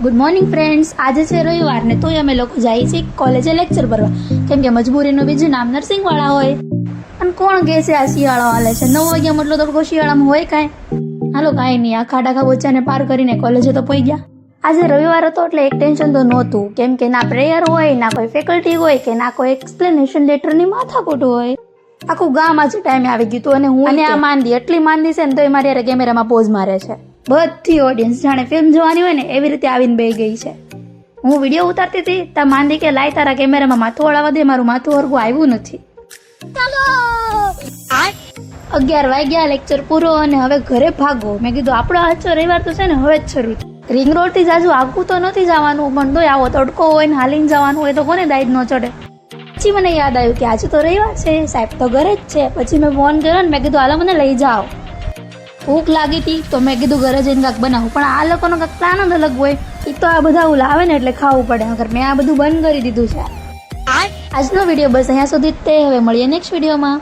Good morning friends, આજે છે રવિવાર ને તોય અમે લોકો જઈએ છીએ કોલેજે લેક્ચર ભરવા, કેમ કે મજબૂરીનું બીજું નામ નર્સિંગવાળા હોય. અને કોણ કહે છે આ શિયાળો હાલે છે? 9 વાગ્યા મતલબ તડકો શિયાળામાં હોય કાંઈ? હાલો કાંઈ નહીં, આ ખાડા બોચાને પાર કરીને કોલેજે તો પહોંચી ગયા. આજે રવિવાર હતો એટલે એક ટેન્શન તો નહોતું, કેમ કે ના પ્રેયર હોય, ના કોઈ ફેકલ્ટી હોય, કે ના કોઈ એક્સપ્લેનેશન લેટરની માથાકૂટ હોય. આખું ગામ આજે ટાઈમે આવી ગયું હતું અને હું અને આ માંદી એટલી માંદી છે ને તો એ મારી યાર કેમેરામાં પોઝ મારે છે. બધી ઓડિયન્સ જાણે ફિલ્મ જોવાની હોય ને એવી રીતે આવીને બેસી ગઈ છે. હું વિડીયો ઉતારતી હતી તા માંદી કે લાય તારા કેમેરામાં માથું વળાવવા દે, મારું માથું હરખું આવ્યું નથી. 11 વાગ્યા, લેક્ચર પૂરો અને હવે ઘરે ભાગો. મેં કીધું આપણો આજો રવિવાર તો છે ને હવે જ શરૂ. રિંગ રોડ થી જાજુ આગું તો નથી જવાનું, પણ તોય આવો તડકો હોય ને હાલીને જવાનું હોય તો કોને દાઈદ ન ચડે. પછી મને યાદ આવ્યું કે આજે તો રવિવાર છે, સાહેબ તો ઘરે જ છે. પછી મેં ફોન કર્યો ને મેં કીધું હાલો મને લઈ જાઓ. ભૂખ લાગી હતી તો મેં કીધું ઘરે જઈને કાંઈક બનાવું, પણ આ લોકોનો કાંઈક પ્લાન જ અલગ હોય. એ તો આ બધા લાવે ને એટલે ખાવું પડે. અગર મેં આ બધું બંધ કરી દીધું છે. આજનો વિડીયો બસ અહીંયા સુધી જ તે. હવે મળીએ નેક્સ્ટ વિડીયોમાં.